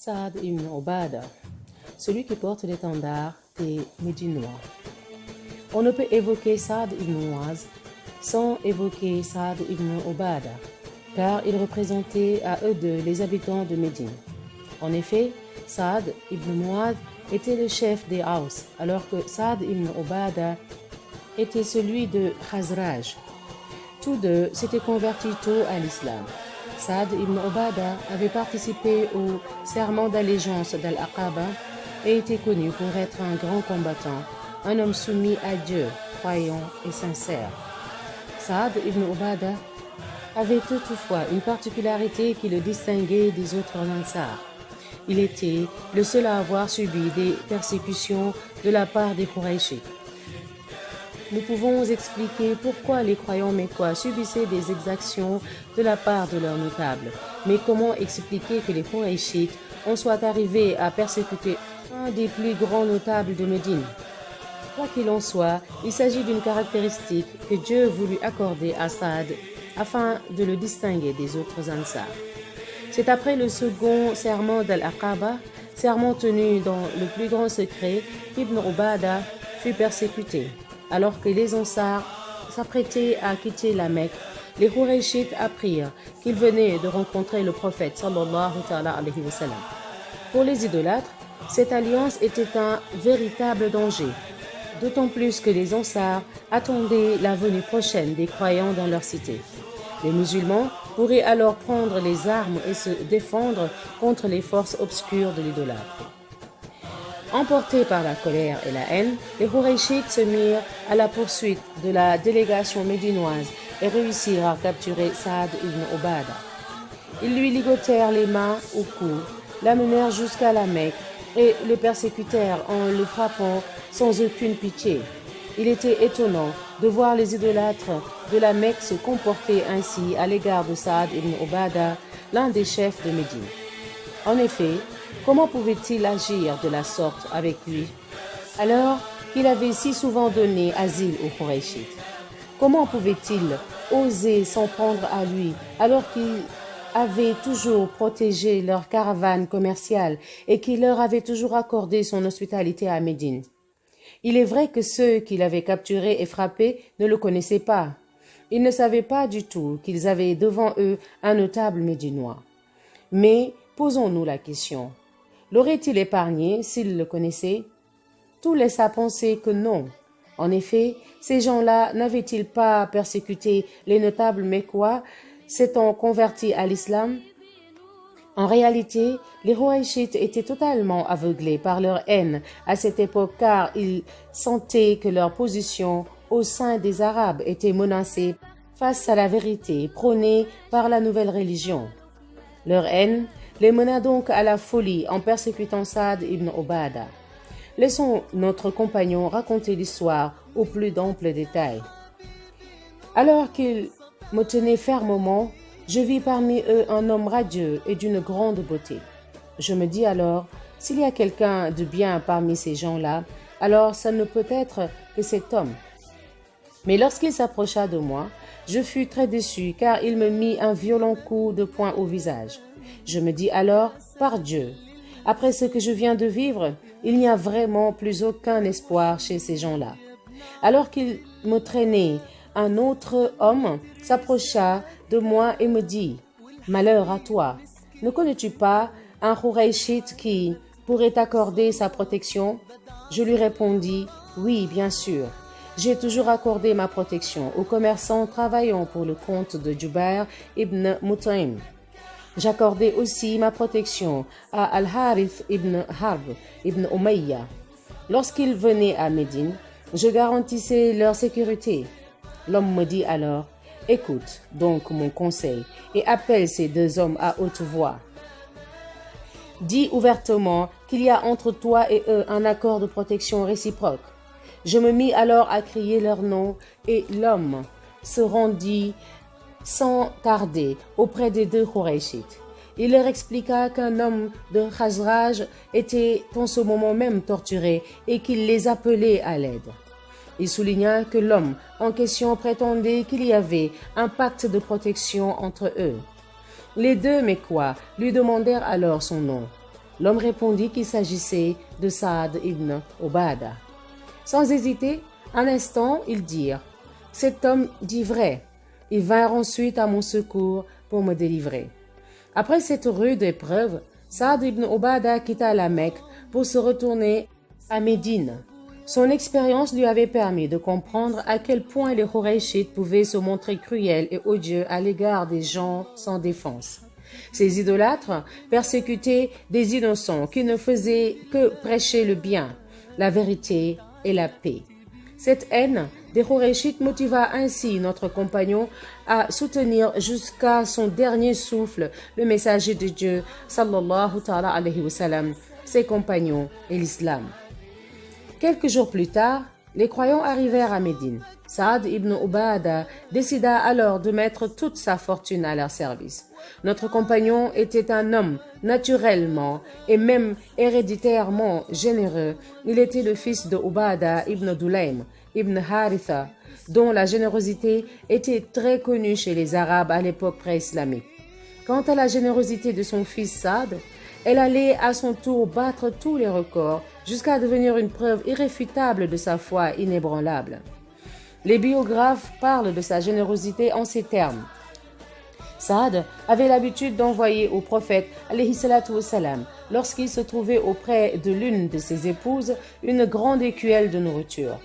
Saad ibn Obada, celui qui porte l'étendard des Médinois. On ne peut évoquer Saad ibn Muaz sans évoquer Saad ibn Obada, car ils représentaient à eux deux les habitants de Médine. En effet, Saad ibn Muaz était le chef des Haus, alors que Saad ibn Obada était celui de Khazraj. Tous deux s'étaient convertis tôt à l'islam. Saad ibn Obada avait participé au serment d'allégeance d'Al-Aqaba et était connu pour être un grand combattant, un homme soumis à Dieu, croyant et sincère. Saad ibn Obada avait toutefois une particularité qui le distinguait des autres Ansar. Il était le seul à avoir subi des persécutions de la part des Qurayshites. Nous pouvons expliquer pourquoi les croyants mécois subissaient des exactions de la part de leurs notables. Mais comment expliquer que les Qurayshites en soient arrivés à persécuter un des plus grands notables de Médine? Quoi qu'il en soit, il s'agit d'une caractéristique que Dieu voulut accorder à Saad afin de le distinguer des autres Ansar. C'est après le second serment d'Al-Aqaba, serment tenu dans le plus grand secret, qu'Ibn Obada fut persécuté. Alors que les Ansar s'apprêtaient à quitter la Mecque, les Qurayshites apprirent qu'ils venaient de rencontrer le prophète sallallahu alayhi wa sallam. Pour les idolâtres, cette alliance était un véritable danger, d'autant plus que les Ansar attendaient la venue prochaine des croyants dans leur cité. Les musulmans pourraient alors prendre les armes et se défendre contre les forces obscures de l'idolâtre. Emportés par la colère et la haine, les Qurayshites se mirent à la poursuite de la délégation médinoise et réussirent à capturer Saad ibn Obada. Ils lui ligotèrent les mains au cou, l'amenèrent jusqu'à la Mecque et le persécutèrent en le frappant sans aucune pitié. Il était étonnant de voir les idolâtres de la Mecque se comporter ainsi à l'égard de Saad ibn Obada, l'un des chefs de Médine. En effet, comment pouvait-il agir de la sorte avec lui, alors qu'il avait si souvent donné asile aux Qurayshites? Comment pouvait-il oser s'en prendre à lui, alors qu'il avait toujours protégé leur caravane commerciale et qu'il leur avait toujours accordé son hospitalité à Médine? Il est vrai que ceux qu'il avait capturés et frappés ne le connaissaient pas. Ils ne savaient pas du tout qu'ils avaient devant eux un notable médinois. Mais posons-nous la question. L'aurait-il épargné s'il le connaissait? Tout laisse à penser que non. En effet, ces gens-là n'avaient-ils pas persécuté les notables mécois s'étant convertis à l'islam? En réalité, les Qurayshites étaient totalement aveuglés par leur haine à cette époque car ils sentaient que leur position au sein des Arabes était menacée face à la vérité prônée par la nouvelle religion. Leur haine les mena donc à la folie en persécutant Saad ibn Obada. Laissons notre compagnon raconter l'histoire au plus d'ample détail. Alors qu'il me tenait fermement, je vis parmi eux un homme radieux et d'une grande beauté. Je me dis alors, s'il y a quelqu'un de bien parmi ces gens-là, alors ça ne peut être que cet homme. Mais lorsqu'il s'approcha de moi, je fus très déçu car il me mit un violent coup de poing au visage. Je me dis alors, par Dieu, après ce que je viens de vivre, il n'y a vraiment plus aucun espoir chez ces gens-là. Alors qu'il me traînait, un autre homme s'approcha de moi et me dit, « Malheur à toi, ne connais-tu pas un Qurayshite qui pourrait t'accorder sa protection ?» Je lui répondis, « Oui, bien sûr. J'ai toujours accordé ma protection aux commerçants travaillant pour le compte de Jubair ibn Mut'im. J'accordais aussi ma protection à Al-Harith ibn Harb ibn Umayya. Lorsqu'ils venaient à Médine, je garantissais leur sécurité. » L'homme me dit alors, « Écoute donc mon conseil et appelle ces deux hommes à haute voix. Dis ouvertement qu'il y a entre toi et eux un accord de protection réciproque. » Je me mis alors à crier leur nom et l'homme se rendit sans tarder auprès des deux Qurayshites. Il leur expliqua qu'un homme de Khazraj était en ce moment même torturé et qu'il les appelait à l'aide. Il souligna que l'homme en question prétendait qu'il y avait un pacte de protection entre eux. Les deux Mécois lui demandèrent alors son nom. L'homme répondit qu'il s'agissait de Saad ibn Obada. Sans hésiter, un instant, ils dirent « Cet homme dit vrai ». Ils vinrent ensuite à mon secours pour me délivrer. Après cette rude épreuve, Saad ibn Obada quitta la Mecque pour se retourner à Médine. Son expérience lui avait permis de comprendre à quel point les Qurayshites pouvaient se montrer cruels et odieux à l'égard des gens sans défense. Ces idolâtres persécutaient des innocents qui ne faisaient que prêcher le bien, la vérité et la paix. Cette haine des Qurayshites motiva ainsi notre compagnon à soutenir jusqu'à son dernier souffle le messager de Dieu, sallallahu ta'ala alayhi wa sallam, ses compagnons et l'islam. Quelques jours plus tard, les croyants arrivèrent à Médine. Saad ibn Obada décida alors de mettre toute sa fortune à leur service. Notre compagnon était un homme naturellement et même héréditairement généreux. Il était le fils de Obada ibn Dulaym ibn Haritha, dont la générosité était très connue chez les Arabes à l'époque pré-islamique. Quant à la générosité de son fils Saad, elle allait à son tour battre tous les records jusqu'à devenir une preuve irréfutable de sa foi inébranlable. Les biographes parlent de sa générosité en ces termes. Saad avait l'habitude d'envoyer au prophète alayhi salatu wassalam, lorsqu'il se trouvait auprès de l'une de ses épouses, une grande écuelle de nourriture.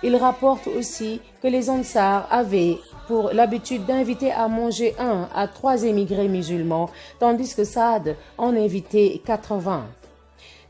Il rapporte aussi que les Ansars avaient pour l'habitude d'inviter à manger 1 à 3 émigrés musulmans, tandis que Saad en invitait 80.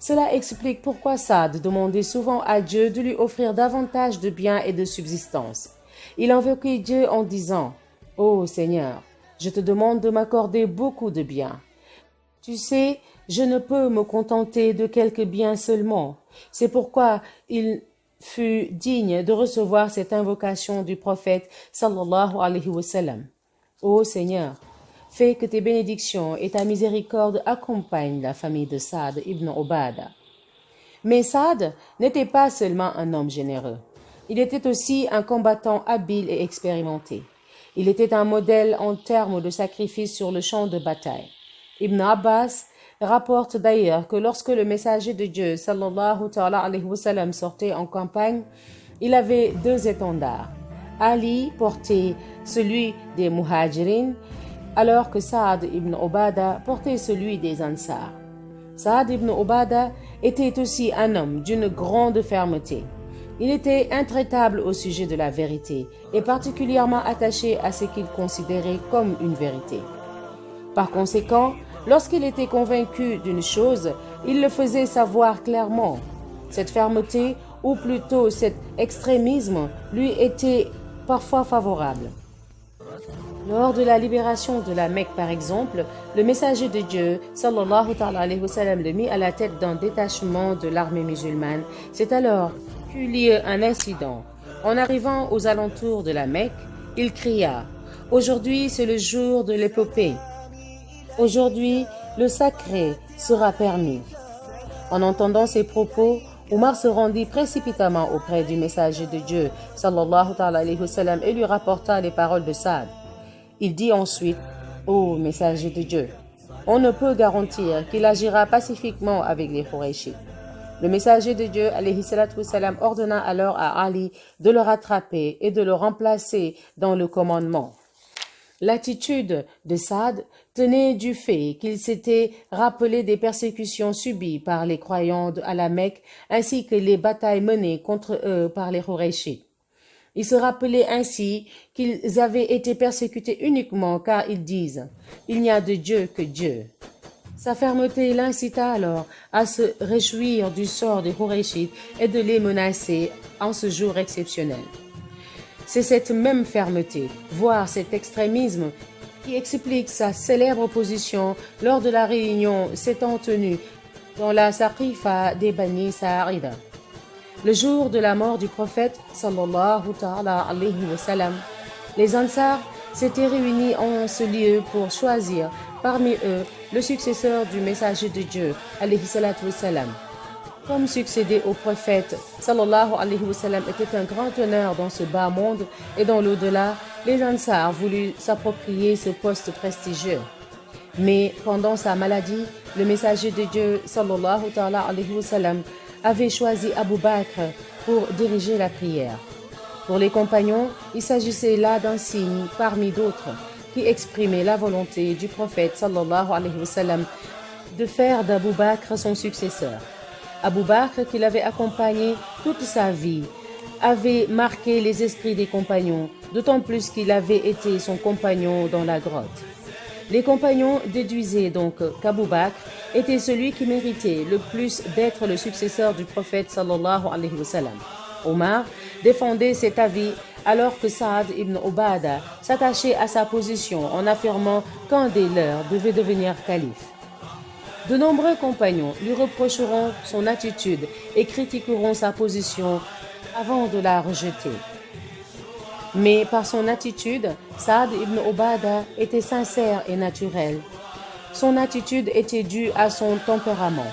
Cela explique pourquoi Saad demandait souvent à Dieu de lui offrir davantage de biens et de subsistance. Il invoquait Dieu en disant « Ô Seigneur, je te demande de m'accorder beaucoup de biens. Tu sais, je ne peux me contenter de quelques biens seulement. C'est pourquoi il fut digne de recevoir cette invocation du prophète sallallahu alayhi wa sallam. Ô Seigneur, fais que tes bénédictions et ta miséricorde accompagnent la famille de Saad ibn Obada. Mais Saad n'était pas seulement un homme généreux. Il était aussi un combattant habile et expérimenté. Il était un modèle en termes de sacrifice sur le champ de bataille. Ibn Abbas rapporte d'ailleurs que lorsque le messager de Dieu sallallahu ta'ala alayhi wa sallam sortait en campagne, il avait 2 étendards. Ali portait celui des Muhajirin, alors que Saad ibn Obada portait celui des Ansar. Saad ibn Obada était aussi un homme d'une grande fermeté. Il était intraitable au sujet de la vérité et particulièrement attaché à ce qu'il considérait comme une vérité. Par conséquent, lorsqu'il était convaincu d'une chose, il le faisait savoir clairement. Cette fermeté, ou plutôt cet extrémisme, lui était parfois favorable. Lors de la libération de la Mecque, par exemple, le messager de Dieu, sallallahu alayhi wa sallam, le mit à la tête d'un détachement de l'armée musulmane. C'est alors qu'eut lieu un incident. En arrivant aux alentours de la Mecque, il cria « Aujourd'hui, c'est le jour de l'épopée. Aujourd'hui, le sacré sera permis. » En entendant ces propos, Omar se rendit précipitamment auprès du messager de Dieu, sallallahu alayhi wa sallam, et lui rapporta les paroles de Saad. Il dit ensuite, « Ô messager de Dieu, on ne peut garantir qu'il agira pacifiquement avec les Qurayshites. » Le messager de Dieu, alayhi salatu wassalam, ordonna alors à Ali de le rattraper et de le remplacer dans le commandement. L'attitude de Saad tenait du fait qu'il s'était rappelé des persécutions subies par les croyants à la Mecque ainsi que les batailles menées contre eux par les Qurayshites. Il se rappelait ainsi qu'ils avaient été persécutés uniquement car ils disent « Il n'y a de Dieu que Dieu ». Sa fermeté l'incita alors à se réjouir du sort des Qurayshites et de les menacer en ce jour exceptionnel. C'est cette même fermeté, voire cet extrémisme, qui explique sa célèbre position lors de la réunion s'étant tenue dans la Saqifa des Bani Sa'ida. Le jour de la mort du prophète, sallallahu ta'ala alayhi wa sallam, les Ansar s'étaient réunis en ce lieu pour choisir parmi eux le successeur du messager de Dieu, alayhi salatu wa sallam. Comme succéder au prophète, sallallahu alayhi wa sallam, était un grand honneur dans ce bas monde et dans l'au-delà, les Ansar voulurent s'approprier ce poste prestigieux. Mais pendant sa maladie, le messager de Dieu, sallallahu ta'ala alayhi wa sallam, avait choisi Abu Bakr pour diriger la prière. Pour les compagnons, il s'agissait là d'un signe parmi d'autres qui exprimait la volonté du prophète sallallahu alayhi wa sallam de faire d'Abu Bakr son successeur. Abu Bakr, qui l'avait accompagné toute sa vie, avait marqué les esprits des compagnons, d'autant plus qu'il avait été son compagnon dans la grotte. Les compagnons déduisaient donc qu'Abu Bakr était celui qui méritait le plus d'être le successeur du prophète sallallahu alayhi wa sallam. Omar défendait cet avis alors que Saad ibn Ubada s'attachait à sa position en affirmant qu'un des leurs devait devenir calife. De nombreux compagnons lui reprocheront son attitude et critiqueront sa position avant de la rejeter. Mais par son attitude, Saad ibn Ubada était sincère et naturel. Son attitude était due à son tempérament.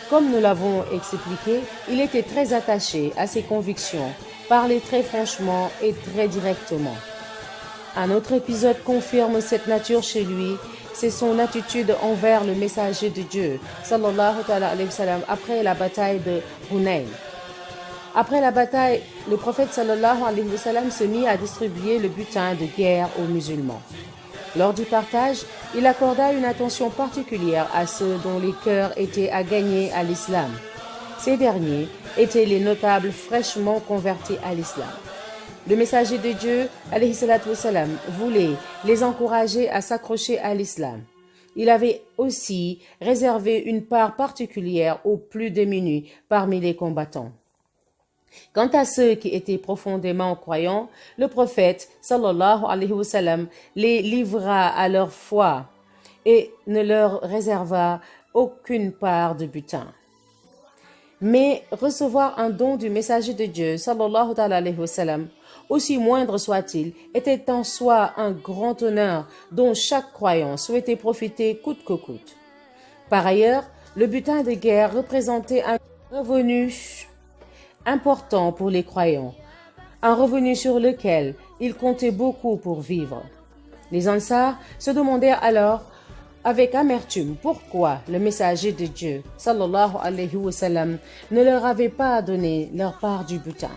Comme nous l'avons expliqué, il était très attaché à ses convictions, parlait très franchement et très directement. Un autre épisode confirme cette nature chez lui, c'est son attitude envers le messager de Dieu, sallallahu alayhi wa sallam, après la bataille de Hunayn. Après la bataille, le prophète sallallahu alayhi wa sallam se mit à distribuer le butin de guerre aux musulmans. Lors du partage, il accorda une attention particulière à ceux dont les cœurs étaient à gagner à l'islam. Ces derniers étaient les notables fraîchement convertis à l'islam. Le messager de Dieu, alayhi salatu wa sallam, voulait les encourager à s'accrocher à l'islam. Il avait aussi réservé une part particulière aux plus démunis parmi les combattants. Quant à ceux qui étaient profondément croyants, le prophète, sallallahu alayhi wa sallam, les livra à leur foi et ne leur réserva aucune part de butin. Mais recevoir un don du messager de Dieu, sallallahu alayhi wa sallam, aussi moindre soit-il, était en soi un grand honneur dont chaque croyant souhaitait profiter coûte que coûte. Par ailleurs, le butin de guerre représentait un revenu important pour les croyants, un revenu sur lequel ils comptaient beaucoup pour vivre. Les Ansar se demandèrent alors avec amertume pourquoi le messager de Dieu, sallallahu alayhi wa sallam, ne leur avait pas donné leur part du butin.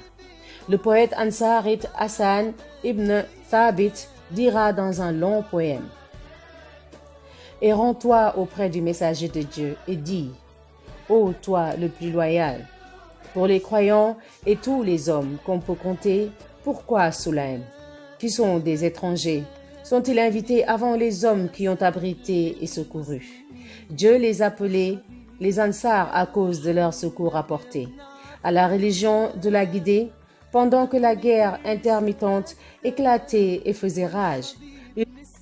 Le poète ansarite Hassan ibn Thabit dira dans un long poème: Et rends-toi auprès du messager de Dieu et dis: Ô toi le plus loyal, pour les croyants et tous les hommes qu'on peut compter, pourquoi Sulaim, qui sont des étrangers, sont-ils invités avant les hommes qui ont abrité et secouru? Dieu les appelait les Ansar à cause de leur secours apporté à la religion de la guider pendant que la guerre intermittente éclatait et faisait rage.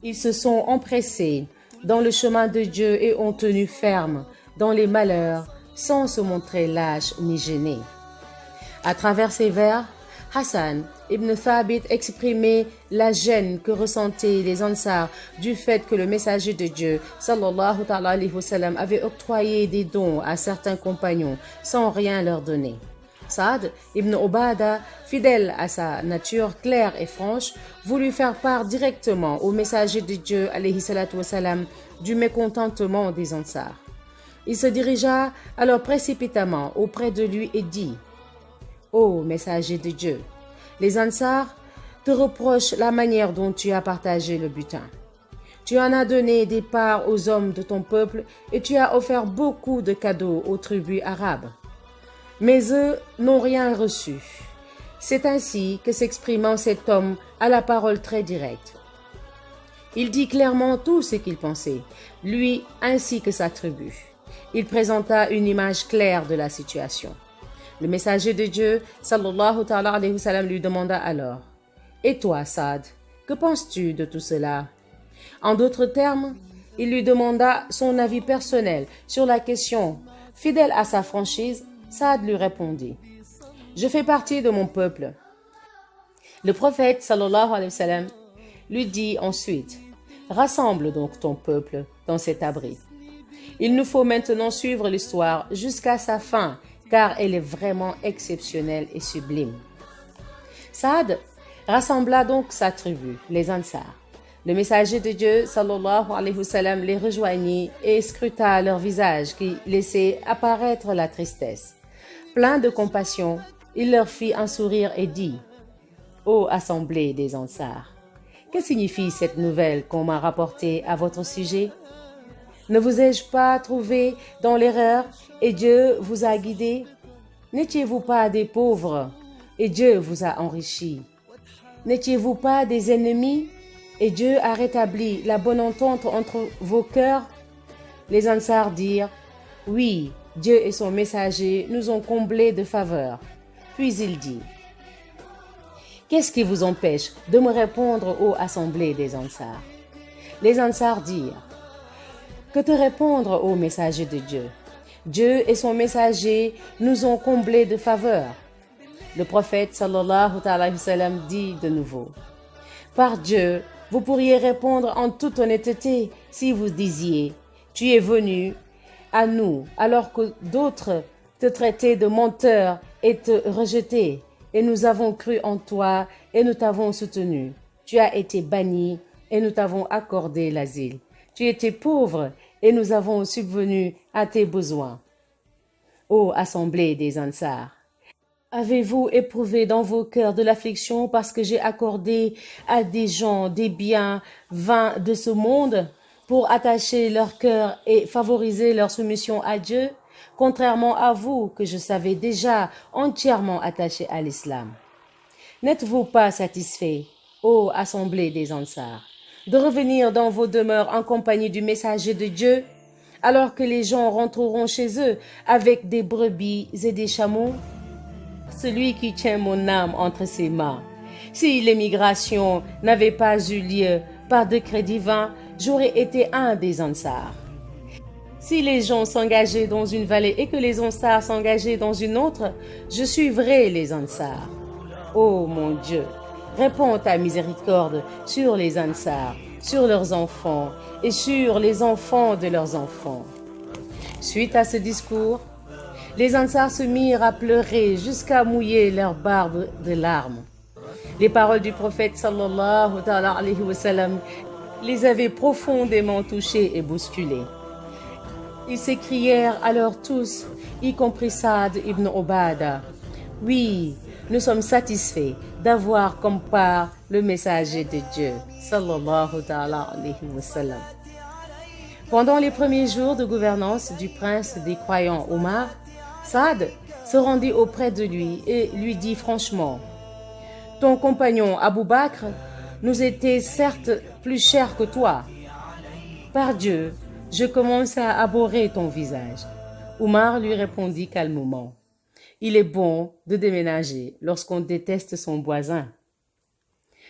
Ils se sont empressés dans le chemin de Dieu et ont tenu ferme dans les malheurs sans se montrer lâches ni gênés. À travers ces vers, Hassan ibn Thabit exprimait la gêne que ressentaient les Ansar du fait que le messager de Dieu, sallallahu alayhi wa sallam, avait octroyé des dons à certains compagnons sans rien leur donner. Saad ibn Ubada, fidèle à sa nature claire et franche, voulut faire part directement au messager de Dieu, alayhi salatu wa sallam, du mécontentement des Ansar. Il se dirigea alors précipitamment auprès de lui et dit: Ô messager de Dieu, les Ansar te reprochent la manière dont tu as partagé le butin. Tu en as donné des parts aux hommes de ton peuple et tu as offert beaucoup de cadeaux aux tribus arabes. Mais eux n'ont rien reçu. C'est ainsi que s'exprimant cet homme à la parole très directe. Il dit clairement tout ce qu'il pensait, lui ainsi que sa tribu. Il présenta une image claire de la situation. Le messager de Dieu, sallallahu alayhi wa sallam, lui demanda alors: Et toi, Saad, que penses-tu de tout cela? En d'autres termes, il lui demanda son avis personnel sur la question. Fidèle à sa franchise, Saad lui répondit: Je fais partie de mon peuple. Le prophète, sallallahu alayhi wa sallam, lui dit ensuite: Rassemble donc ton peuple dans cet abri. Il nous faut maintenant suivre l'histoire jusqu'à sa fin, car elle est vraiment exceptionnelle et sublime. Saad rassembla donc sa tribu, les Ansar. Le messager de Dieu, sallallahu alayhi wa sallam, les rejoignit et scruta leur visage qui laissait apparaître la tristesse. Plein de compassion, il leur fit un sourire et dit: « Ô assemblée des Ansar, que signifie cette nouvelle qu'on m'a rapportée à votre sujet? Ne vous ai-je pas trouvé dans l'erreur et Dieu vous a guidé? N'étiez-vous pas des pauvres et Dieu vous a enrichis? N'étiez-vous pas des ennemis et Dieu a rétabli la bonne entente entre vos cœurs? » Les Ansar dirent: « Oui, Dieu et son messager nous ont comblés de faveurs. » Puis il dit: « Qu'est-ce qui vous empêche de me répondre, ô assemblée des Ansar? » Les Ansar dirent: « Que te répondre, ô messager de Dieu? Dieu et son messager nous ont comblés de faveurs. » Le prophète sallallahu alayhi wa sallam dit de nouveau: « Par Dieu, vous pourriez répondre en toute honnêteté si vous disiez: tu es venu à nous alors que d'autres te traitaient de menteur et te rejetaient, et nous avons cru en toi et nous t'avons soutenu. Tu as été banni et nous t'avons accordé l'asile. Tu étais pauvre et nous avons subvenu à tes besoins. » Ô assemblée des Ansar, avez-vous éprouvé dans vos cœurs de l'affliction parce que j'ai accordé à des gens des biens vains de ce monde pour attacher leur cœur et favoriser leur soumission à Dieu, contrairement à vous que je savais déjà entièrement attachés à l'islam? N'êtes-vous pas satisfaits, ô assemblée des Ansar, de revenir dans vos demeures en compagnie du messager de Dieu, alors que les gens rentreront chez eux avec des brebis et des chameaux? Celui qui tient mon âme entre ses mains, si l'émigration n'avait pas eu lieu par décret divin, j'aurais été un des Ansar. Si les gens s'engageaient dans une vallée et que les Ansar s'engageaient dans une autre, je suivrai les Ansar. Ô mon Dieu, répands ta miséricorde sur les Ansar, sur leurs enfants et sur les enfants de leurs enfants. » Suite à ce discours, les Ansar se mirent à pleurer jusqu'à mouiller leurs barbes de larmes. Les paroles du prophète sallallahu alayhi wa sallam les avaient profondément touchés et bousculés. Ils s'écrièrent alors tous, y compris Saad ibn Obada: « Oui, nous sommes satisfaits d'avoir comme part le messager de Dieu sallallahu alayhi wa sallam. » Pendant les premiers jours de gouvernance du prince des croyants Omar, Saad se rendit auprès de lui et lui dit franchement: « Ton compagnon Abu Bakr nous était certes plus cher que toi. Par Dieu, je commence à abhorrer ton visage. » Omar lui répondit calmement: « Il est bon de déménager lorsqu'on déteste son voisin. »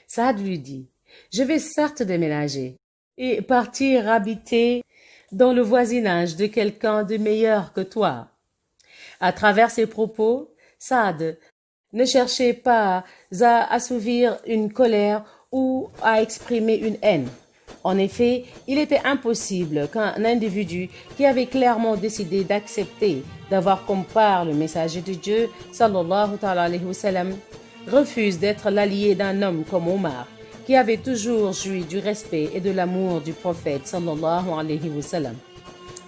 Saad lui dit: « Je vais certes déménager et partir habiter dans le voisinage de quelqu'un de meilleur que toi. » À travers ses propos, Saad ne cherchait pas à assouvir une colère ou à exprimer une haine. En effet, il était impossible qu'un individu qui avait clairement décidé d'accepter d'avoir comme part le messager de Dieu, sallallahu alayhi wa sallam, refuse d'être l'allié d'un homme comme Omar, qui avait toujours joui du respect et de l'amour du prophète, sallallahu alayhi wa sallam.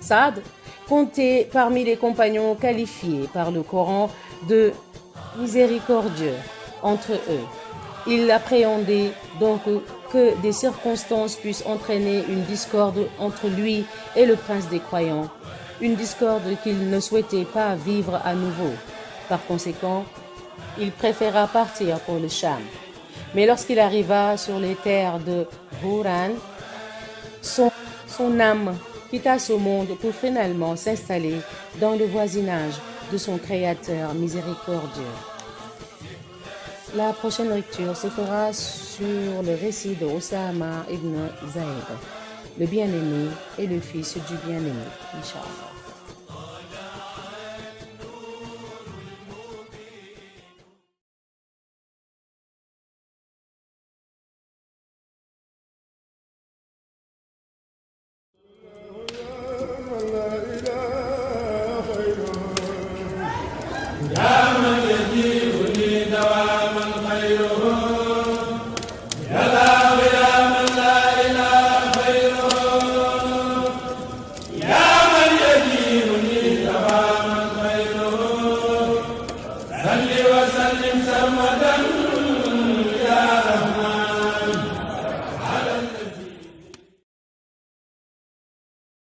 Saad comptait parmi les compagnons qualifiés par le Coran de miséricordieux entre eux. Il appréhendait donc que des circonstances puissent entraîner une discorde entre lui et le prince des croyants, une discorde qu'il ne souhaitait pas vivre à nouveau. Par conséquent, il préféra partir pour le Cham. Mais lorsqu'il arriva sur les terres de Houran, son âme quitta ce monde pour finalement s'installer dans le voisinage de son Créateur miséricordieux. La prochaine lecture se fera sur le récit de Osama ibn Zayd, le bien-aimé et le fils du bien-aimé, Inch'Allah.